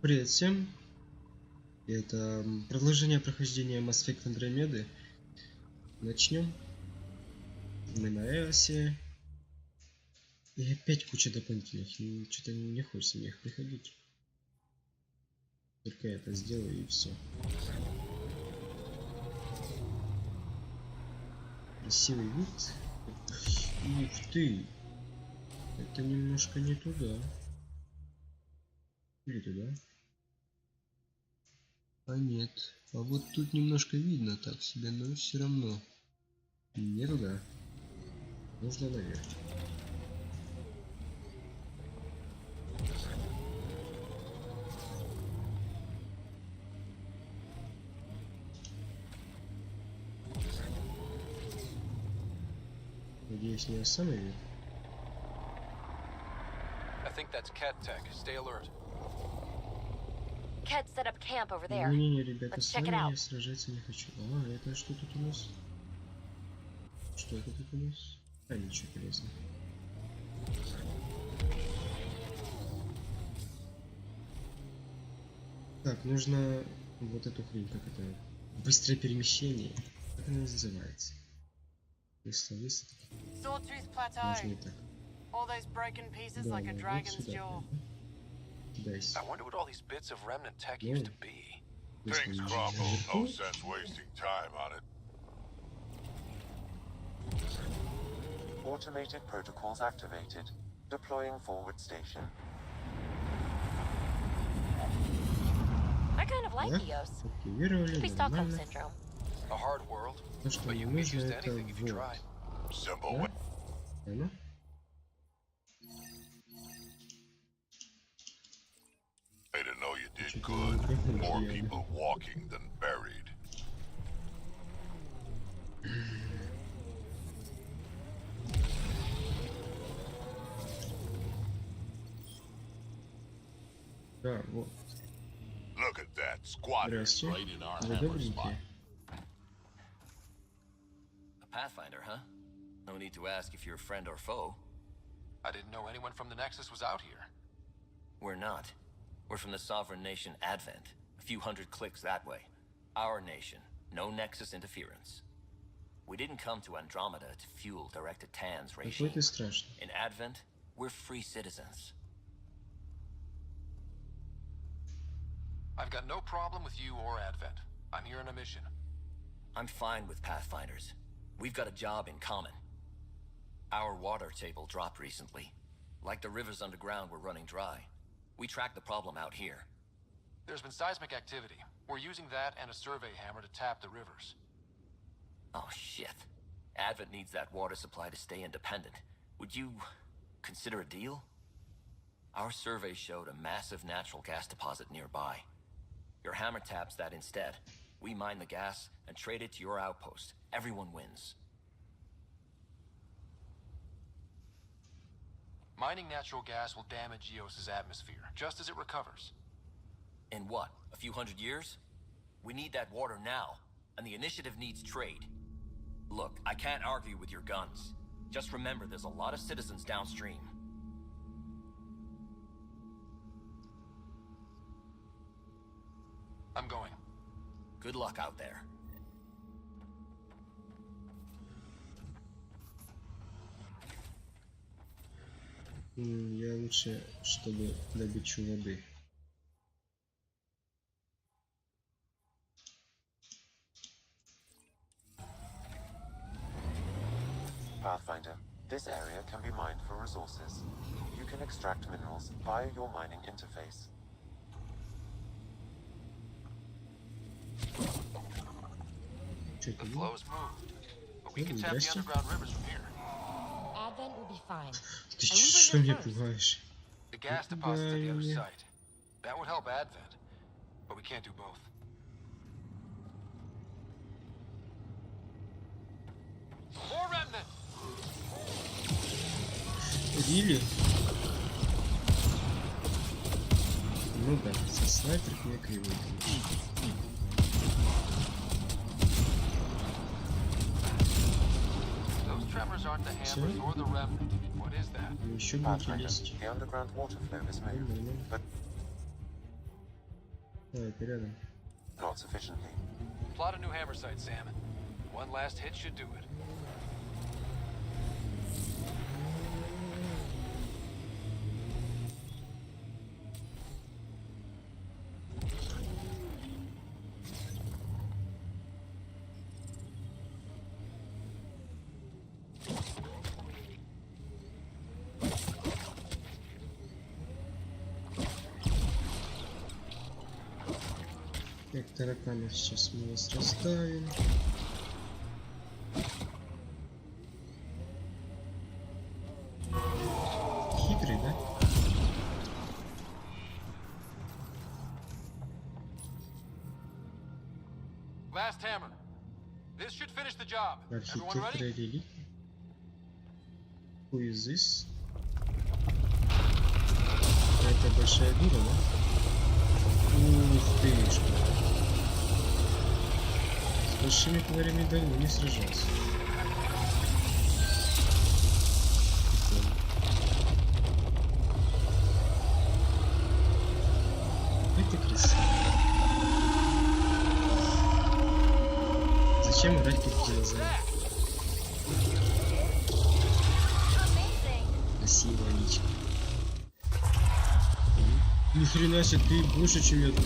Привет всем! Это продолжение прохождения Mass Effect Andromeda. Начнем. Мы на Эосе. И опять куча дополнительных. Что-то не хочется мне их приходить. Только это сделаю и все. Красивый вид. Ух ты! Это немножко не туда. Или туда? А нет. А вот тут немножко видно так себе, но все равно. Не туда. Нужно наверх. Надеюсь, не самый верх. Не, ребята, с вами я сражаться не хочу. А, это что тут у нас? Что это тут у нас? А, ничего полезного. Так, нужно вот эту хрень, как это? Быстрое перемещение. Как она называется? Если нужно и так. Да, вот сюда. Кидайся. Things crumble, no sense wasting time on it. Automated protocols activated. Deploying forward station. I kind of like Eosa. Активировали, нормально. То, что мне нужно, это вот. Да? Оно? I didn't know you did good. More people walking than buried. Да, вот. Look at that squatter right in our Вы hammer spot. добренькие. A Pathfinder, huh? No need to ask if you're a friend or foe. I didn't know anyone from the Nexus was out here. We're not. We're from the sovereign nation Advent. A few hundred clicks that way. Our nation. No Nexus interference. We didn't come to Andromeda to fuel directed Tan's Какой regime. ты страшный. In Advent, we're free citizens. I've got no problem with you or Advent. I'm here on a mission. I'm fine with Pathfinders. We've got a job in common. Our water table dropped recently. Like the rivers underground were running dry. We tracked the problem out here. There's been seismic activity. We're using that and a survey hammer to tap the rivers. Oh shit. Advent needs that water supply to stay independent. Would you consider a deal? Our survey showed a massive natural gas deposit nearby. Your hammer taps that instead. We mine the gas and trade it to your outpost. Everyone wins. Mining natural gas will damage Eosa's atmosphere, just as it recovers. In what? A few hundred years? We need that water now, and the initiative needs trade. Look, I can't argue with your guns. Just remember there's a lot of citizens downstream. I'm going. Good luck out there. Я лучше, чтобы добычу воды. Pathfinder, this area can be mined for resources. You can extract minerals via your mining interface. Что The это? flow's moved, but we can tap the underground rivers from here. Advent will be fine. Ты что меня пугаешь? The gas deposit's at the other site. That would help Advent, but we can't do both. More remnant! Рили? Ну да, со снайперки я кривой. Those tremors aren't the hammers or the remnant. What is that? Еще блоки есть. The underground water flow is moved, but Давай, ты рядом. Not sufficiently. Plot a new hammer site, Sam. One last hit should do it. Так, тараканов сейчас мы вас расставим. Хитрый, да? Last hammer. This should finish the job. Everyone Архитектор ready? релик. Who is this? Это большая дура, да? Ух ты, что. С большими тварями давно не сражался. Это красиво. Зачем играть как динозавр? Amazing. Красивая личка. Ни хрена себе, ты больше, чем я думал.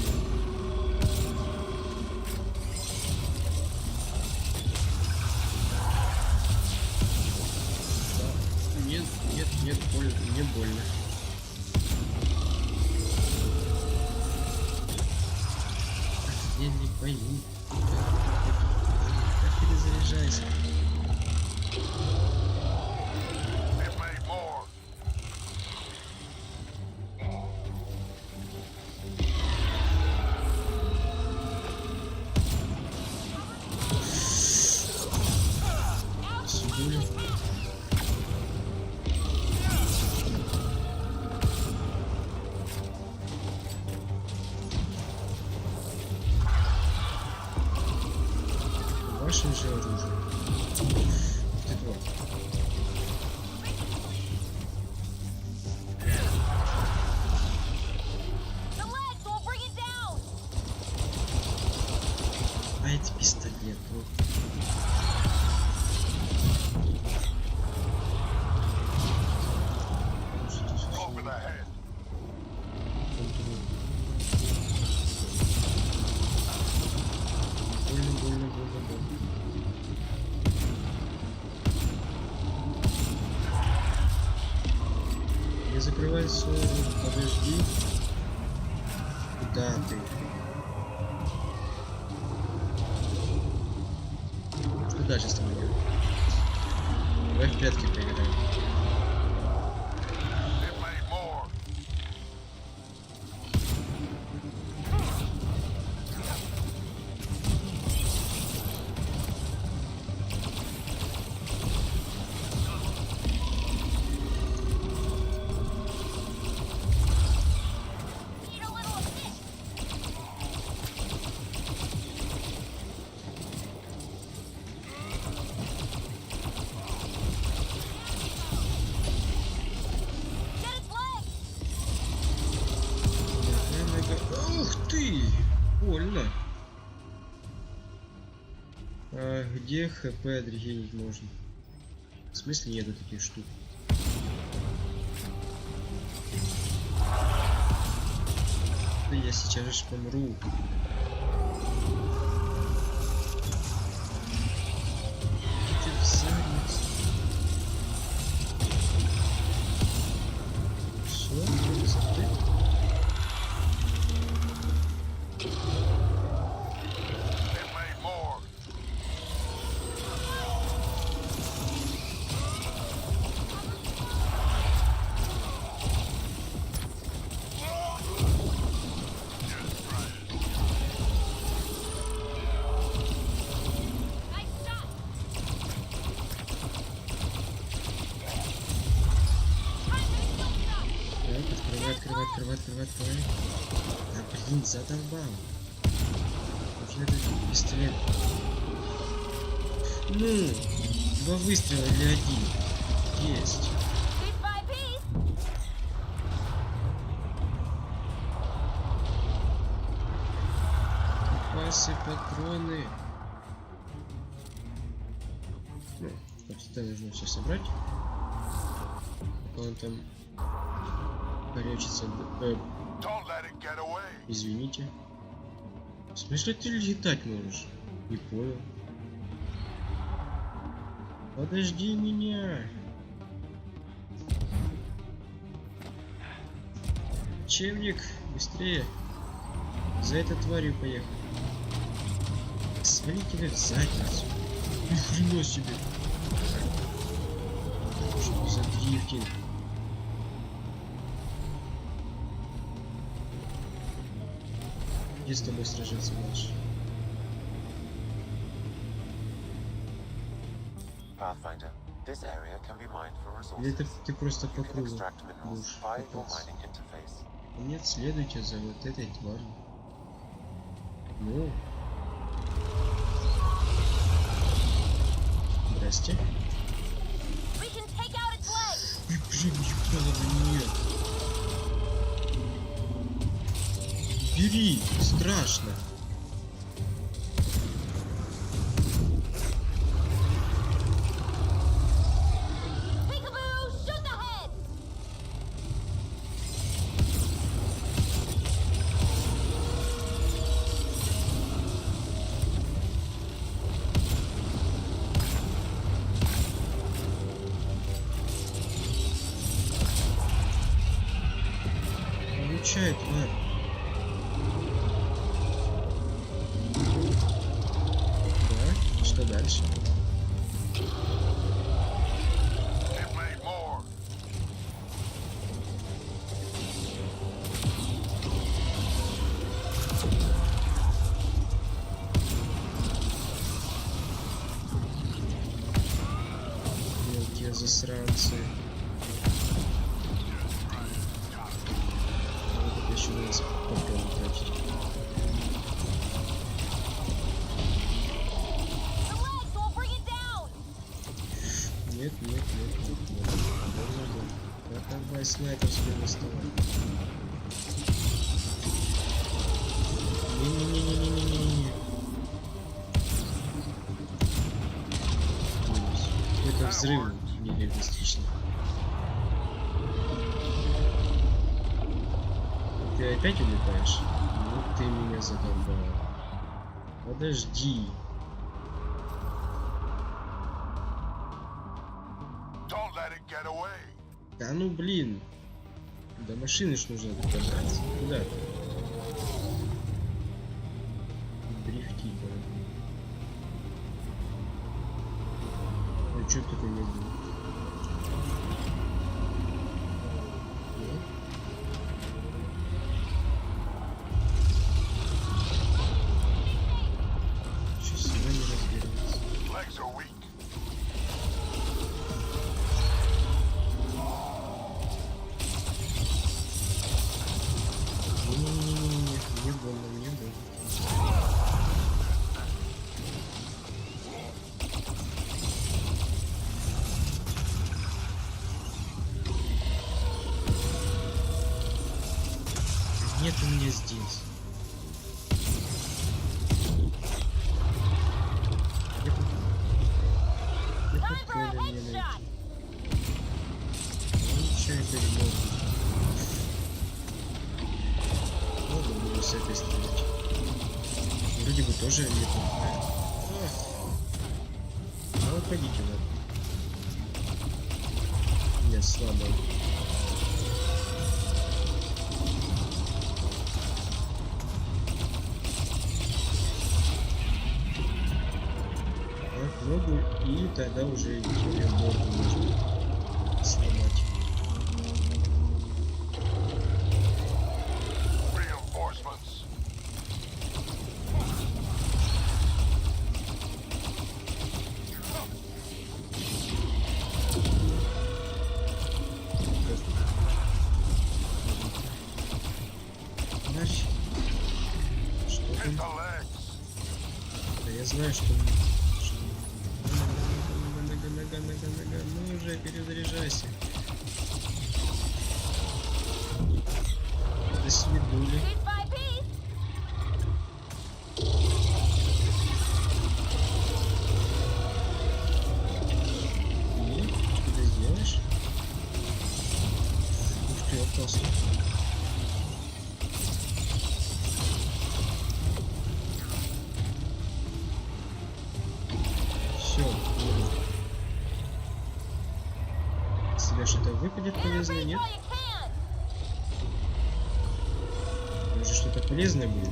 Нет, нет, нет, больно, мне больно. Я не пойму. Как перезаряжайся. It made more. Сидули. Вашим же оружием. Ты тварь. The legs will bring it down. А эти пистолет, вот. Over the head. Больно, больно, больно, больно. Не закрывай свой рот, подожди. Куда ты? Что дальше с тобой делать? Давай в прятки поиграем. It made more. Need a little assist. Get its legs. Ух ты! Больно. А где ХП отрегенить можно? В смысле нету таких штук? Да я сейчас же помру. Ты в задницу. Всё, закрыть. It made more. Nice shot. Так, открывай. Да блин, задолбал. Уже этот пистолет. Ну, 2 выстрела или 1. Есть. Piece by piece. боеприпасы, патроны. Ну, это нужно все собрать. Пока он там корячится. Don't let it get away. Извините. В смысле ты летать можешь? Не понял. Подожди меня. Учебник, быстрее. За этой тварью поехал. Свали тебя в задницу. Ни хрена себе. Что за дрифтинг? Где с тобой сражаться дальше? Pathfinder, this area can be mined for Или resources. ты просто по You can кругу extract minerals будешь via your копаться? mining interface. Нет, следуйте за вот этой тварью. Ну. Здрасте. We can take out its legs. Ой, блин, ебало на нее. Бери, страшно. Peekaboo, shoot the head. Получай, тварь. Да, что дальше? It made more. Мелкие засранцы. Вот это еще надо попробовать тратить. The legs will bring it down. Нет. Давай снайперскую доставай. Не-не-не-не-не-не-не. Какой-то взрыв нереалистичный. Ты опять улетаешь? Ну ты меня задолбал. Подожди. Don't let it get away. Да ну блин. До машины ж нужно добраться. Куда ты? Дрифти, а чё такое не было? Нет? Чё с вами разбираться? Legs are weak. Не-не-не-не-не, мне больно, мне больно. Нет у меня здесь. Time for a headshot. Получай дерьмо. Ладно, буду с этой стрелять. Вроде бы тоже неплохая. Ну, уходите, ладно. Нет, слабо. Попробую, и тогда уже ее морду можно сломать. Reinforcements. Нафиг. Что Hit там? the legs. Да я знаю, что... Нога. Ну уже, перезаряжайся. До свидули. Goodbye, peace. выпадет полезное, Breathe нет? while you can. Может что-то полезное будет?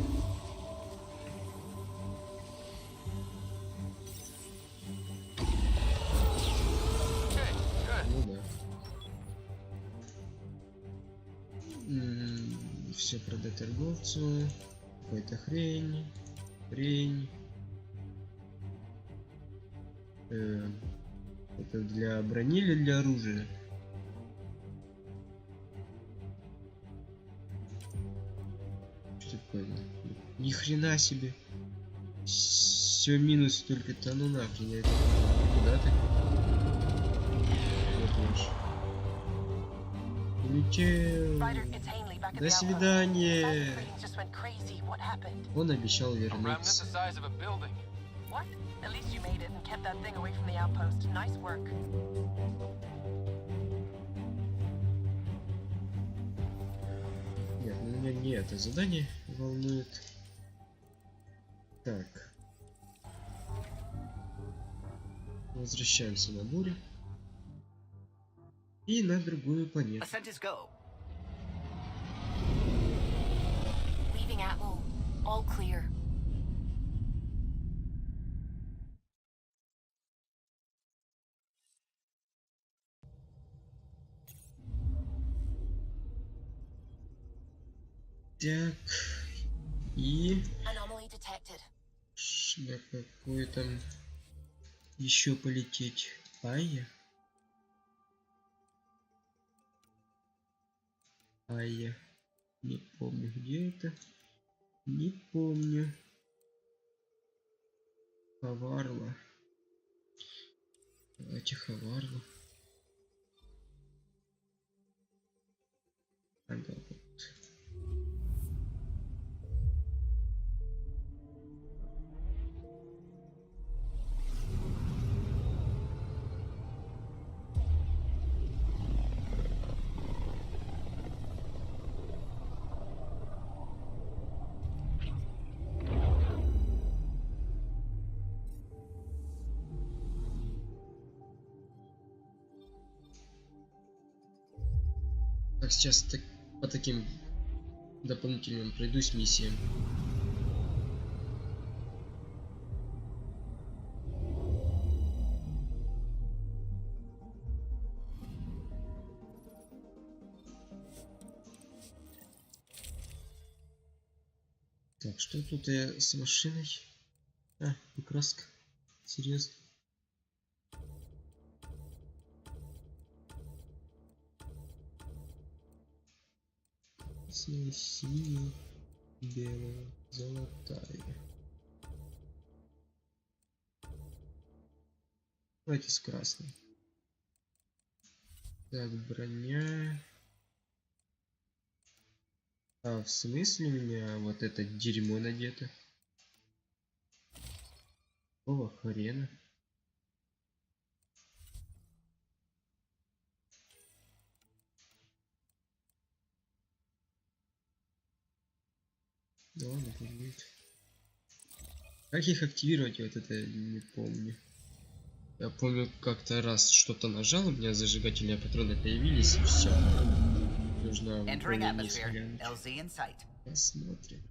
Okay, good. Ну да. Все продать торговцу. Какая-то хрень. Это для брони или для оружия? Что такое? Ни хрена себе. Все минус только-то, ну нахрен. Я это... Куда ты? Вот наш. Улетел. Ryder, it's Ainley back at До the outpost. свидания. Seismic readings just went crazy. What happened? Он обещал A remnant the вернуться. size of a building. What? At least you made it and kept that thing away from the outpost. Nice work. Нет, ну меня не это задание волнует. Так. Возвращаемся на бурю. И на другую планету. Ascent is go. Leaving Atlo. All clear. Так. И Anomaly detected. на какой там еще полететь? Айя? Айя. Не помню, где это. Не помню. Хаварла. Давайте Хаварлу. Ага, вот. Так, сейчас по таким дополнительным пройдусь миссиям. Так, что тут я с машиной? А, покраска. Серьезно. Синяя, белая, золотая. Давайте с красной. Так, броня. А, в смысле у меня вот это дерьмо надето? Какого хрена? Да ладно, пусть будет. Как их активировать, я вот это не помню. Я помню, как-то раз что-то нажал, у меня зажигательные патроны появились, и все. Нужно Entering более вниз atmosphere. глянуть. LZ in sight. Посмотрим.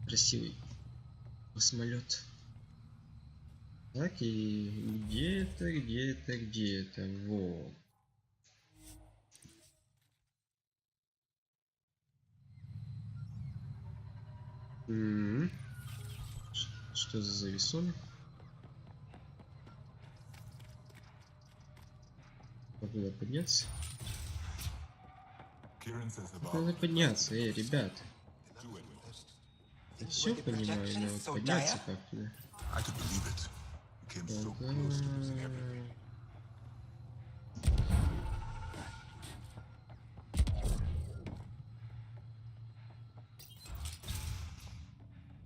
Красивый космолет. Так, и где это? Вот. Что за завесоны? Как надо подняться? Как надо подняться, ребят. Я все понимаю, но вот подняться как туда?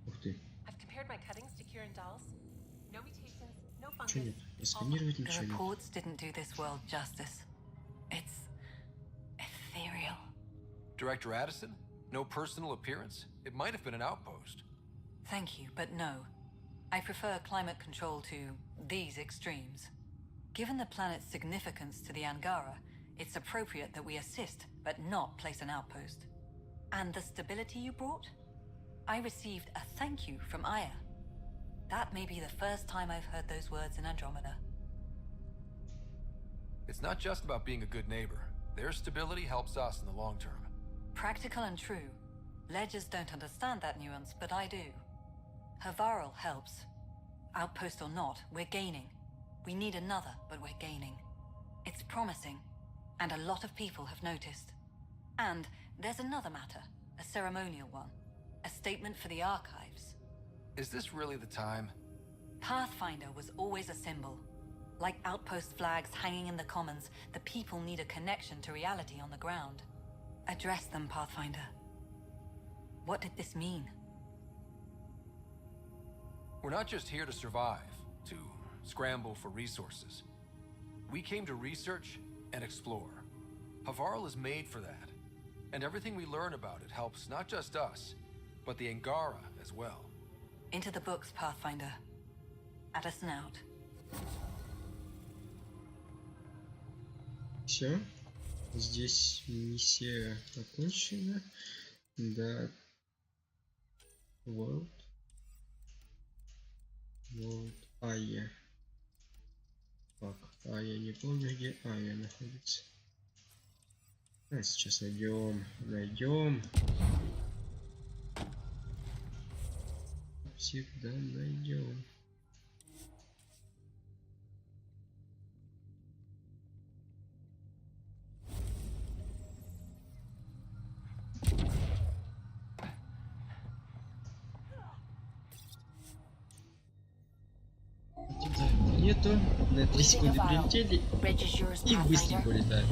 Ух ты. I've compared my cuttings to Kieran Dahl's. No mutations, Ничего нет. Сканировать The ничего нет. reports didn't do this world justice. It's ethereal. Director Addison? No personal appearance? It might have been an outpost. Thank you, but no. I prefer climate control to these extremes. Given the planet's significance to the Angara, it's appropriate that we assist, but not place an outpost. And the stability you brought? I received a thank you from Aya. That may be the first time I've heard those words in Andromeda. It's not just about being a good neighbor. Their stability helps us in the long term. Practical and true. Ledgers don't understand that nuance, but I do. Havaral helps. Outpost or not, we're gaining. We need another, but we're gaining. It's promising, and a lot of people have noticed. And there's another matter, a ceremonial one. A statement for the archives. Is this really the time? Pathfinder was always a symbol. Like outpost flags hanging in the commons, the people need a connection to reality on the ground. Address them, Pathfinder. What did this mean? We're not just here to survive, to scramble for resources. We came to research and explore. Havaral is made for that. And everything we learn about it helps not just us, but the Angara as well. Into the books, Pathfinder. Addison out. Все. Здесь миссия окончена. Да. World. Ая. Так, я не помню, где Ая находится. Сейчас найдем. Всегда найдем. Нету, на 3 секунды прилетели и быстренько улетают.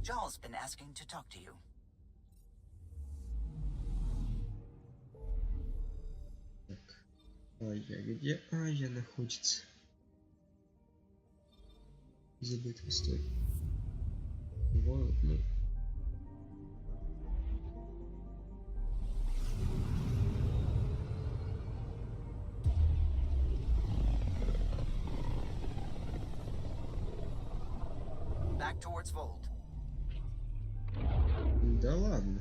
Joel's been asking to talk to you. Где Ая находится? Забыть историю. Вот, ну. Back towards Vold. Да ладно.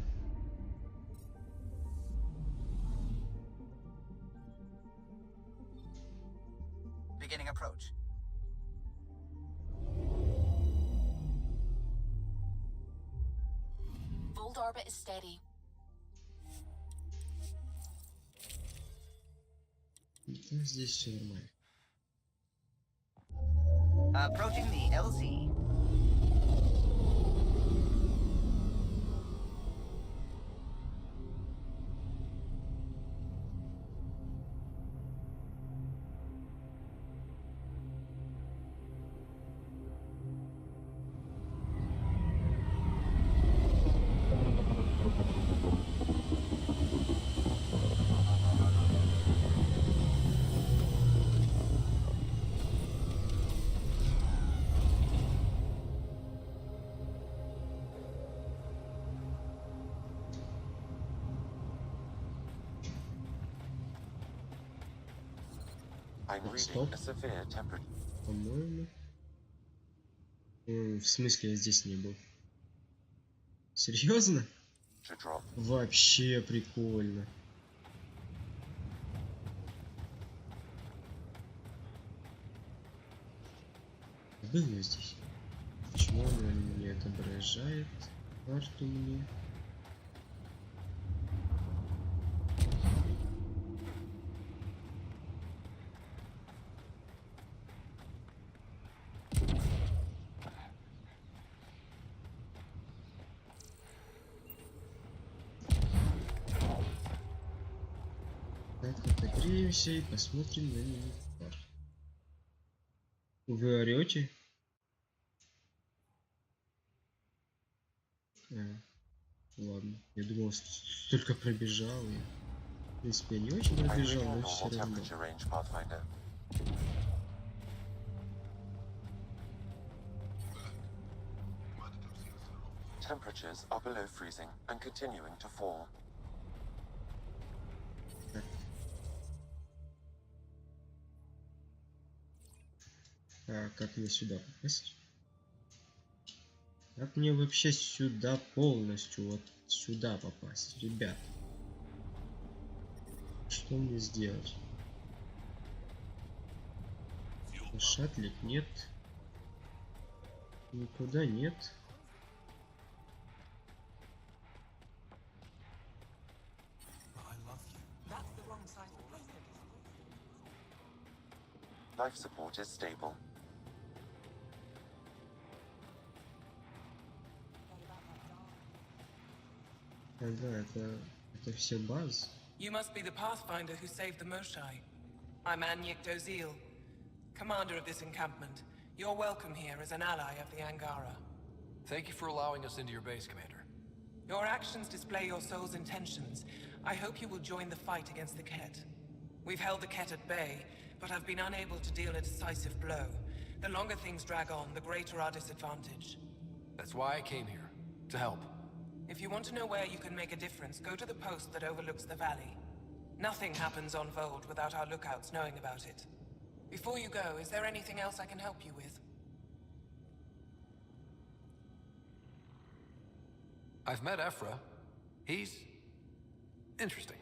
Beginning approach. Vold orbit is steady. Да, здесь все нормально. Approaching the LZ. I'm reading Stop. a severe temperature. По-моему. В смысле, я здесь не был? Серьезно? Drop. Вообще прикольно. Был я здесь. Почему она не отображает карту мне? Надеемся и посмотрим на него. Вы орете? Ладно. Я думал, столько пробежал. И... В принципе, я не очень пробежал, но все равно. Temperatures are below freezing and continuing to fall. А как мне сюда попасть? Как мне вообще сюда полностью, вот сюда попасть, ребят? Что мне сделать? Шатлик нет. Никуда нет. Life support is stable. Ага, это все баз. You must be the Pathfinder who saved the Moshai. I'm Anyek Dozil, commander of this encampment. You're welcome here as an ally of the Angara. Thank you for allowing us into your base, Commander. Your actions display your soul's intentions. I hope you will join the fight against the Ket. We've held the Ket at bay, but have been unable to deal a decisive blow. The longer things drag on, the greater our disadvantage. That's why I came here, to help. If you want to know where you can make a difference, go to the post that overlooks the valley. Nothing happens on Vold without our lookouts knowing about it. Before you go, is there anything else I can help you with? I've met Ephra. He's... interesting.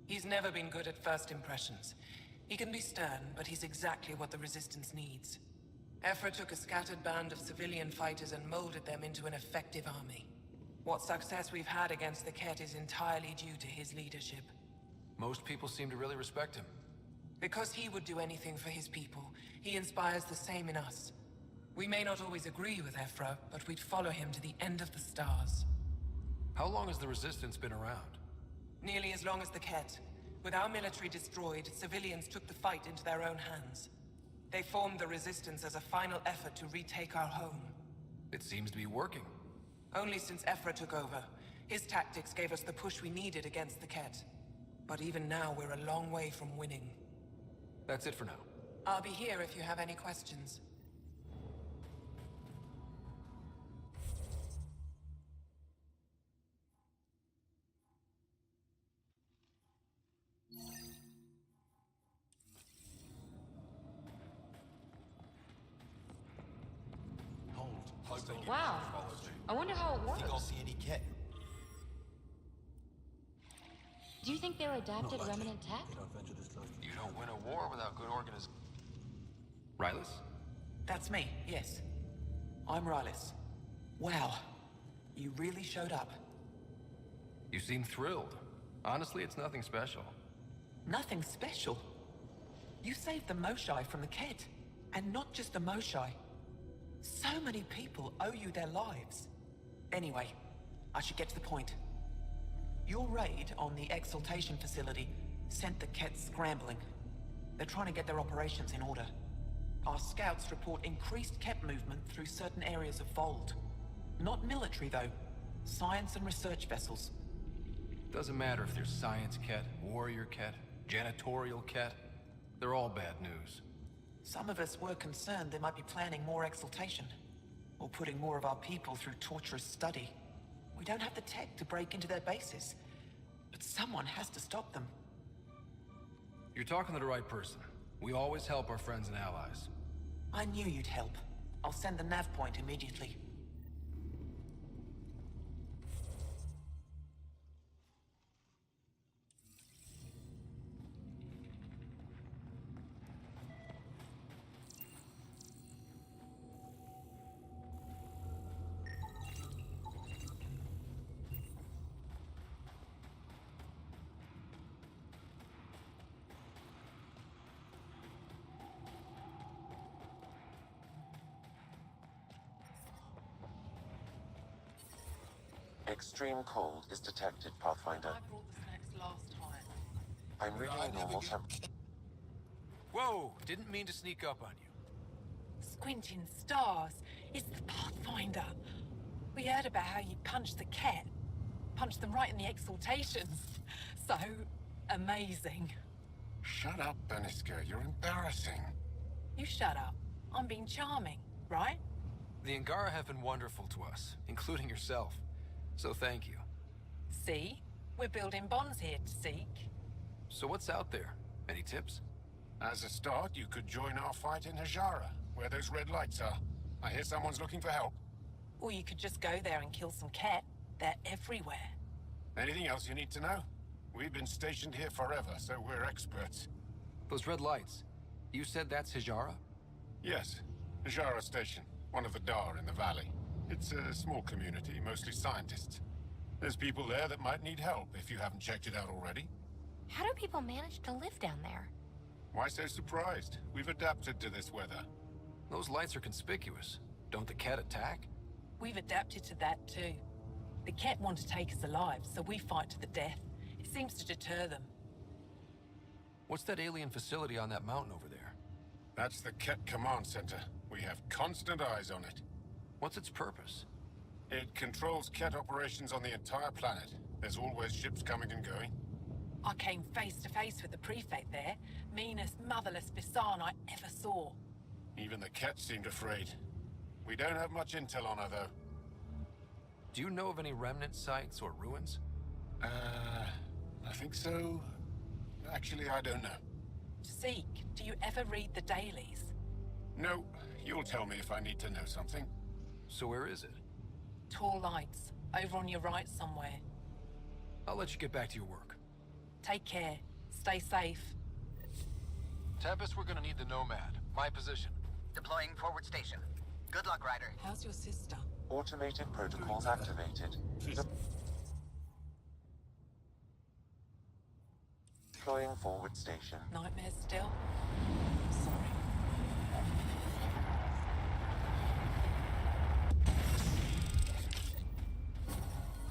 He's never been good at first impressions. He can be stern, but he's exactly what the Resistance needs. Ephra took a scattered band of civilian fighters and molded them into an effective army. What success we've had against the Ket is entirely due to his leadership. Most people seem to really respect him. Because he would do anything for his people, he inspires the same in us. We may not always agree with Ephra, but we'd follow him to the end of the stars. How long has the Resistance been around? Nearly as long as the Ket. With our military destroyed, civilians took the fight into their own hands. They formed the Resistance as a final effort to retake our home. It seems to be working. Only since Ephra took over. His tactics gave us the push we needed against the Ket. But even now, we're a long way from winning. That's it for now. I'll be here if you have any questions. Wow. I wonder how it works. See any Ket? Do you think they're adapted remnant tech? You don't win a war without good organization. Rylus? That's me, yes. I'm Rylus. Wow. You really showed up. You seem thrilled. Honestly, it's nothing special. Nothing special? You saved the Moshai from the Ket. And not just the Moshai. So many people owe you their lives. Anyway, I should get to the point. Your raid on the Exaltation facility sent the Ket scrambling. They're trying to get their operations in order. Our scouts report increased Ket movement through certain areas of Vold. Not military, though. Science and research vessels. Doesn't matter if they're science Ket, warrior Ket, janitorial Ket. They're all bad news. Some of us were concerned they might be planning more Exaltation. Or putting more of our people through torturous study. We don't have the tech to break into their bases. But someone has to stop them. You're talking to the right person. We always help our friends and allies. I knew you'd help. I'll send the nav point immediately. Extreme cold is detected, Pathfinder. I brought the snacks last time. I'm reading a normal temperature. Whoa! Didn't mean to sneak up on you. Squinting stars. It's the Pathfinder. We heard about how you punched the cat. Punched them right in the exaltations. So amazing. Shut up, Beniska. You're embarrassing. You shut up. I'm being charming, right? The Angara have been wonderful to us, including yourself. So thank you. See? We're building bonds here to seek. So what's out there? Any tips? As a start, you could join our fight in Hajara, where those red lights are. I hear someone's looking for help. Or you could just go there and kill some cat. They're everywhere. Anything else you need to know? We've been stationed here forever, so we're experts. Those red lights. You said that's Hijara? Yes, Hajara Station, one of the Dar in the valley. It's a small community, mostly scientists. There's people there that might need help if you haven't checked it out already. How do people manage to live down there? Why so surprised? We've adapted to this weather. Those lights are conspicuous. Don't the cat attack? We've adapted to that too. The cat want to take us alive, so we fight to the death. It seems to deter them. What's that alien facility on that mountain over there? That's the Ket Command Center. We have constant eyes on it. What's its purpose? It controls Ket operations on the entire planet. There's always ships coming and going. I came face to face with the prefect there. Meanest, motherless Bisan I ever saw. Even the Ket seemed afraid. We don't have much intel on her, though. Do you know of any remnant sites or ruins? I think so. Actually, I don't know. Seek, do you ever read the dailies? No, you'll tell me if I need to know something. So where is it? Tall lights, over on your right somewhere. I'll let you get back to your work. Take care. Stay safe. Tempest, we're gonna need the Nomad. My position. Deploying forward station. Good luck, Ryder. How's your sister? Automated protocols activated. Deploying forward station. Nightmares still? Sorry.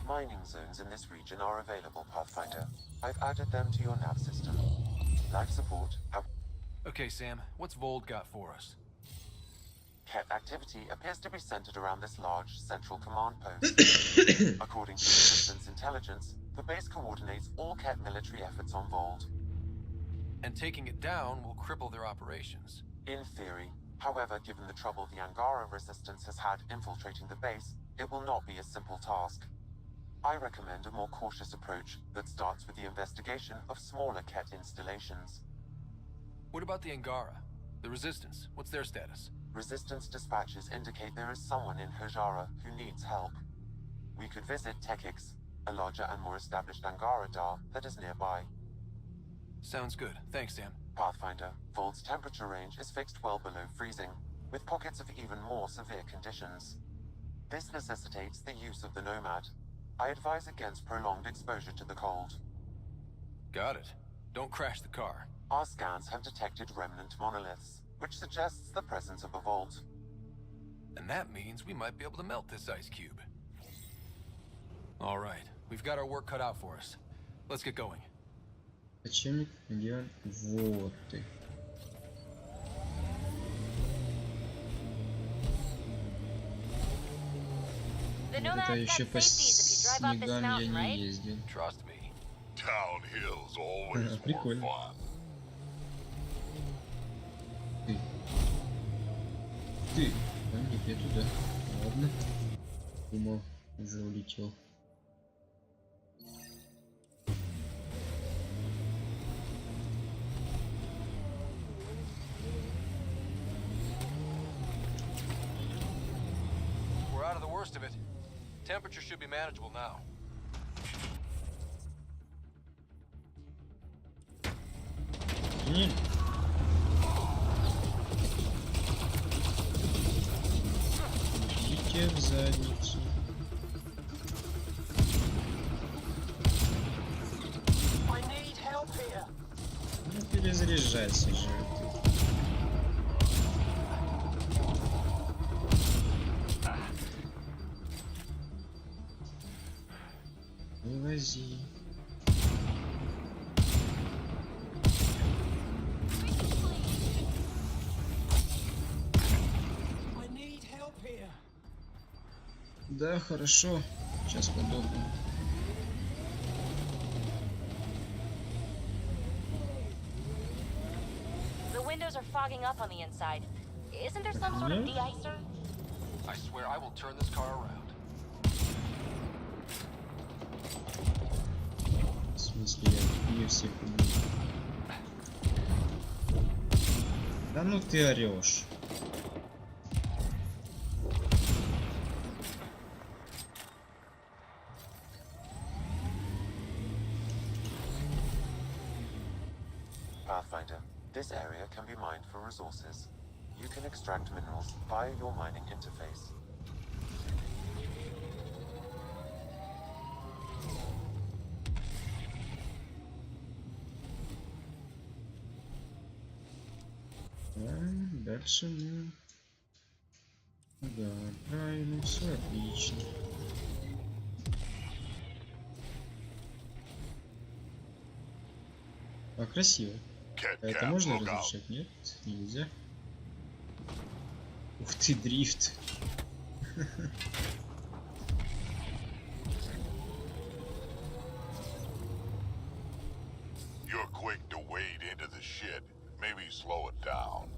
Mining zones in this region are available, Pathfinder. I've added them to your nav system. Life support. Okay, Sam, what's Vold got for us? Ket activity appears to be centered around this large central command post. According to Resistance intelligence, the base coordinates all Ket military efforts on Vold. And taking it down will cripple their operations. In theory. However, given the trouble the Angara Resistance has had infiltrating the base, it will not be a simple task. I recommend a more cautious approach that starts with the investigation of smaller Ket installations. What about the Angara? The Resistance, what's their status? Resistance dispatches indicate there is someone in Hajara who needs help. We could visit Tekix, a larger and more established Angara Dar that is nearby. Sounds good. Thanks, Sam. Pathfinder, Vold's temperature range is fixed well below freezing, with pockets of even more severe conditions. This necessitates the use of the Nomad. I advise against prolonged exposure to the cold. Got it. Don't crash the car. Our scans have detected remnant monoliths, which suggests the presence of a vault. And that means we might be able to melt this ice cube. All right, we've got our work cut out for us. Let's get going. Кочевник, где? Вот ты. The Это Nomad's got еще по safeties if you drive up this снегам я mountain, не right? ездил. Trust me. Downhill's always more Прикольно. fun. Ты. А нет, я туда. Ладно. Думал, уже улетел. We're out of the worst of it. Temperature should be manageable now. Нет. Идите в задницу. I need help here. Ну перезаряжайся же ты. Вывози. Да, хорошо. Сейчас подохну. The windows are fogging up on the inside. Isn't there some sort of de-icer? I swear I will turn this car around. В смысле, я не всех убил. Да ну ты орешь. Pathfinder, this area can be mined for resources. You can extract minerals via your mining interface. Дальше мы... Да, правильно, все отлично. А, красиво. Это можно разрешать? Нет? Нельзя. Ух ты, дрифт. You're quick to wade into the shit. Maybe slow it down.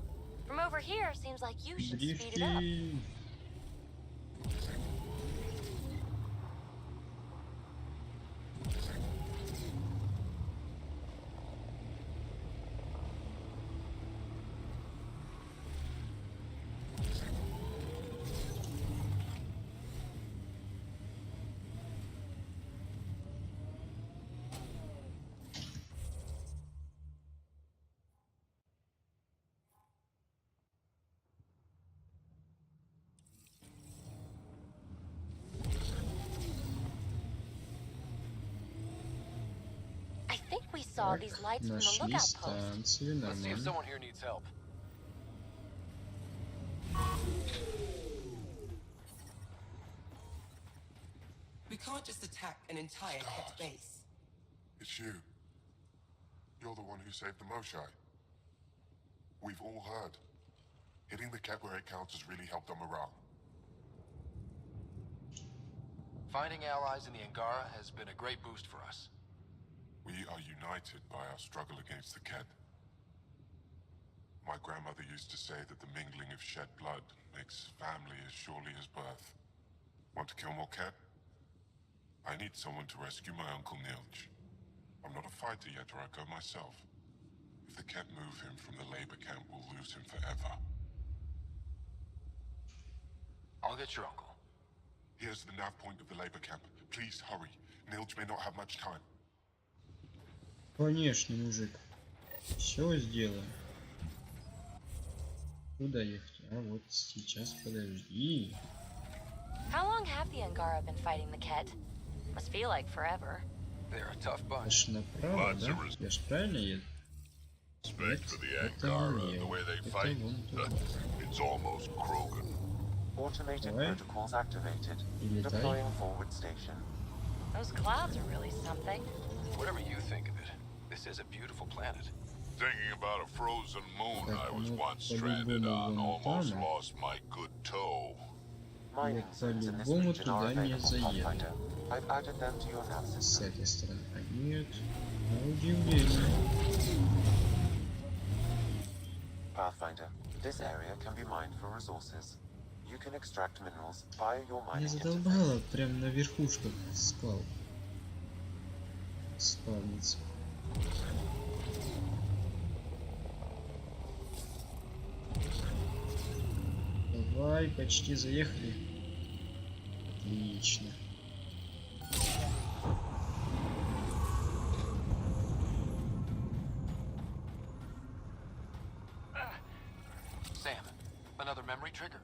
From over here, seems like you should speed it up. Дрифти. I think we saw these lights from the Нашли lookout post. станцию, Let's see if нормально. someone here needs help. We can't just attack an entire Ket base. It's you. You're the one who saved the Moshai. We've all heard. Hitting the cat where it counts has really helped our morale. Finding allies in the Angara has been a great boost for us. We are united by our struggle against the cat. My grandmother used to say that the mingling of shed blood makes family as surely as birth. Want to kill more cat? I need someone to rescue my Uncle Nilj. I'm not a fighter yet, or I'd go myself. If the cat move him from the labor camp, we'll lose him forever. I'll get your uncle. Here's the nav point of the labor camp. Please hurry. Nilj may not have much time. Конечно, мужик. Все сделаем. Куда ехать? А вот сейчас, подожди. How long have the Angara been fighting the Ket? Must feel like forever. They're a tough bunch. Аж направо, да? Я ж правильно еду? Respect for the Это Angara вон and the way they это fight. вон туда. It's almost Krogan. Automated Давай. protocols activated. И летай. Deploying forward station. Those clouds are really something. Whatever you think of it, this is a beautiful planet. Thinking about a frozen moon Так, I was ну, once stranded по-любому on, вон almost там. lost my good toe. Mining Вот zones in this по-любому region are туда не available, заеду. Pathfinder. I've added them to your nav С system. этой стороны. А нет. На удивление. Pathfinder, this area can be mined for resources. You can extract minerals via your Меня mining interface. задолбало прям на верхушках спал. Спавнится. Давай, почти заехали. Отлично. Sam, another memory trigger.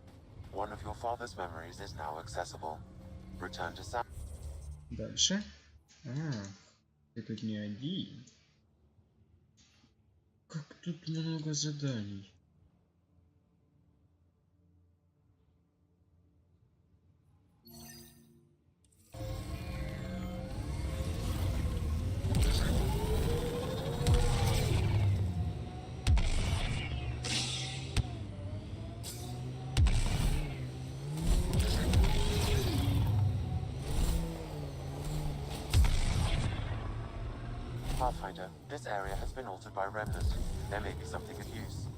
One of your father's memories is now accessible. Return to Sam. Дальше. А, ты тут не один. Как тут много заданий. Pathfinder, this area has been altered by Remnant. There may be something of use.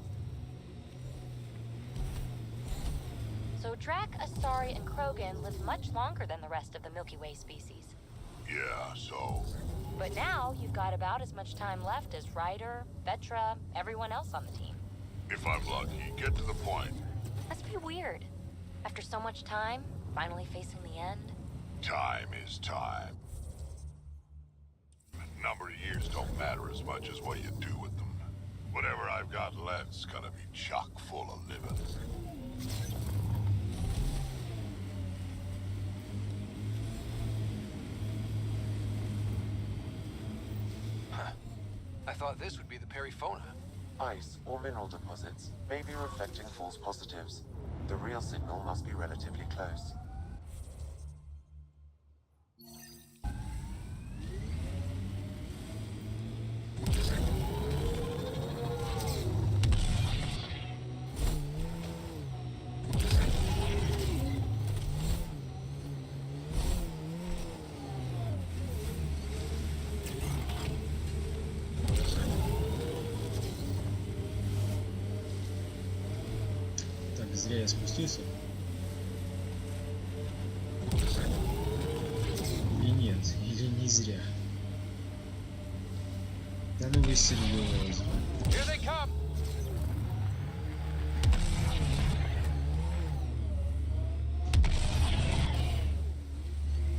So Drac, Asari, and Krogan lived much longer than the rest of the Milky Way species. Yeah, so... But now you've got about as much time left as Ryder, Vetra, everyone else on the team. If I'm lucky, get to the point. Must be weird. After so much time, finally facing the end. Time is time. Number of years don't matter as much as what you do with them. Whatever I've got left's gonna be chock full of living. I thought this would be the Perifona. Ice or mineral deposits may be reflecting false positives. The real signal must be relatively close. Зря я спустился. Или нет, или не зря. Да ну вы серьезно.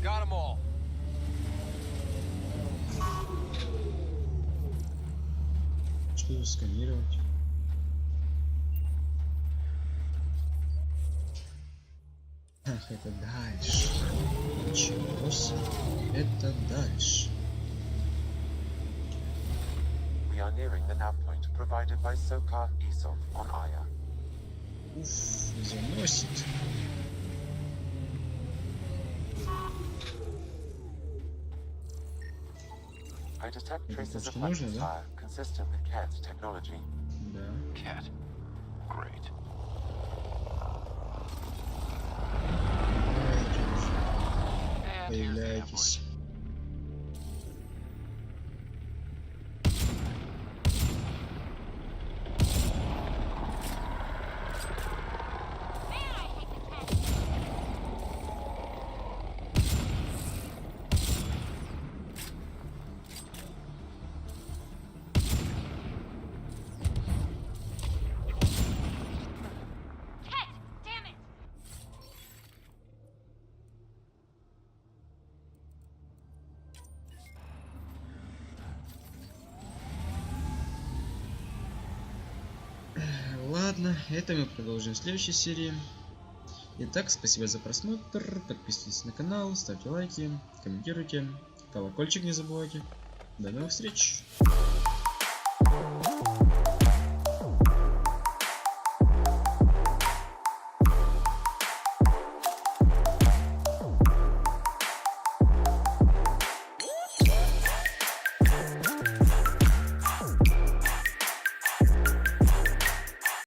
Got 'em all. Что сканировать? Ах, это дальше. Ничего себе. Это дальше. We are nearing the nav point provided by Sokar Isov on Aya. Уф, заносит. I detect Это traces то, of что нужно, factory да? fire consistent with CAT's technology. Да. Cat. Great. Появляйтесь. Ладно, это мы продолжим в следующей серии. Итак, спасибо за просмотр, подписывайтесь на канал, ставьте лайки, комментируйте, колокольчик не забывайте. До новых встреч!